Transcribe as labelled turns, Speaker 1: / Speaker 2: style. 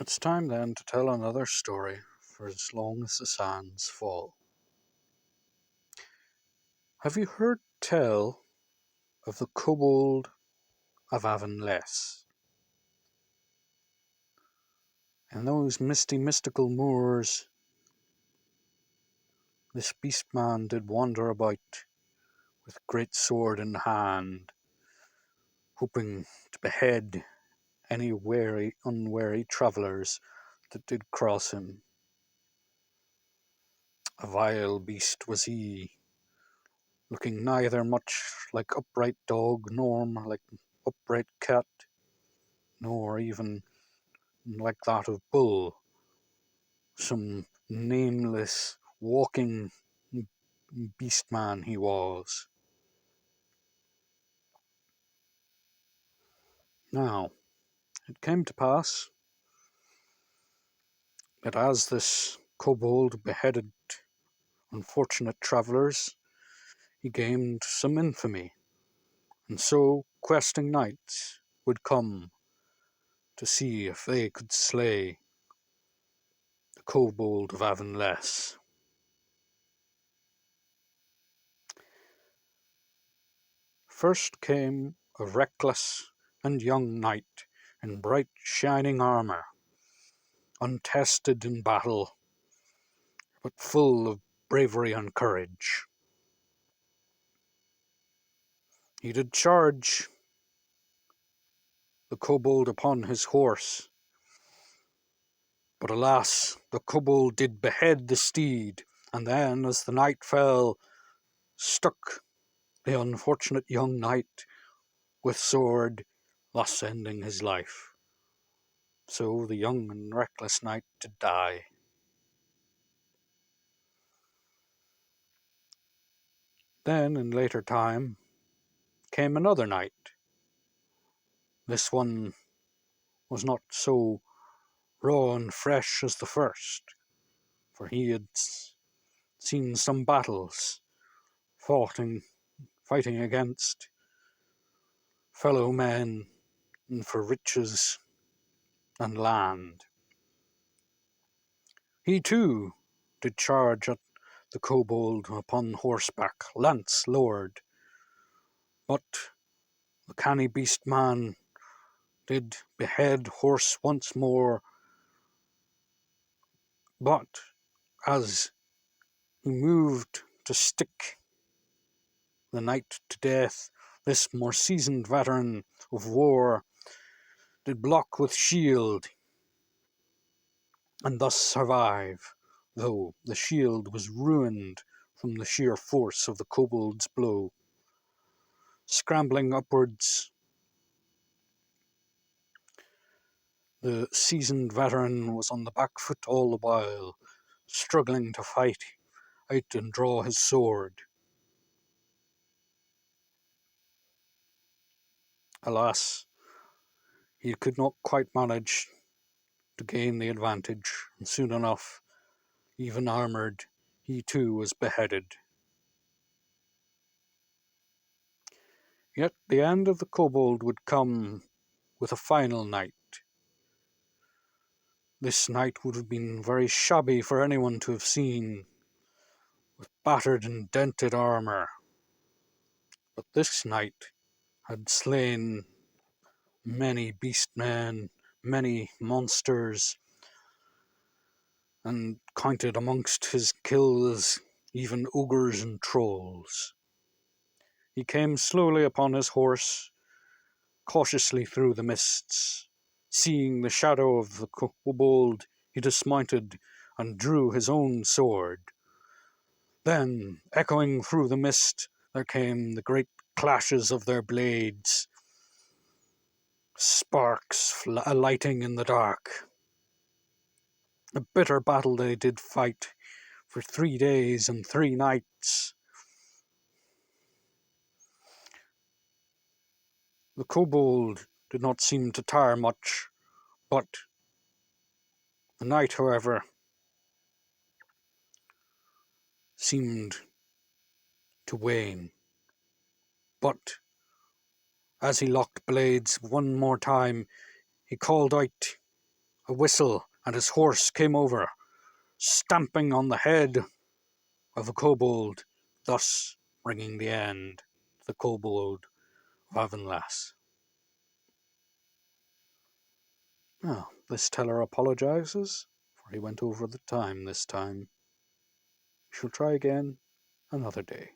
Speaker 1: It's time then to tell another story for as long as the sands fall. Have you heard tell of the Kobold of Avenless? In those misty mystical moors, this beastman did wander about with great sword in hand, hoping to behead any unwary travellers that did cross him. A vile beast was he, looking neither much like upright dog nor like upright cat, nor even like that of bull, some nameless walking beastman he was. Now, it came to pass that as this kobold beheaded unfortunate travellers, he gained some infamy, and so questing knights would come to see if they could slay the Kobold of Avenless. First came a reckless and young knight in bright shining armour, untested in battle, but full of bravery and courage. He did charge the kobold upon his horse, but alas, the kobold did behead the steed, and then, as the knight fell, struck the unfortunate young knight with sword, thus ending his life. So the young and reckless knight did die. Then, in later time, came another knight. This one was not so raw and fresh as the first, for he had seen some battles, fighting against fellow men and for riches and land. He too did charge at the kobold upon horseback, lance lowered, but the canny beast man did behead horse once more, but as he moved to stick the knight to death, this more seasoned veteran of war did block with shield, and thus survive, though the shield was ruined from the sheer force of the kobold's blow. Scrambling upwards, the seasoned veteran was on the back foot all the while, struggling to fight out and draw his sword. Alas, he could not quite manage to gain the advantage, and soon enough, even armoured, he too was beheaded. Yet the end of the kobold would come with a final night. This night would have been very shabby for anyone to have seen, with battered and dented armour. But this night had slain many beastmen, many monsters, and counted amongst his kills even ogres and trolls. He came slowly upon his horse, cautiously through the mists. Seeing the shadow of the kobold, he dismounted and drew his own sword. Then, echoing through the mist, there came the great clashes of their blades, sparks alighting in the dark. A bitter battle they did fight for 3 days and 3 nights. The kobold did not seem to tire much, but the knight, however, seemed to wane. But as he locked blades one more time, he called out A whistle, and his horse came over, stamping on the head of a kobold, thus bringing the end to the kobold of Avenless. Now, this teller apologizes, for he went over the time this time. We shall try again another day.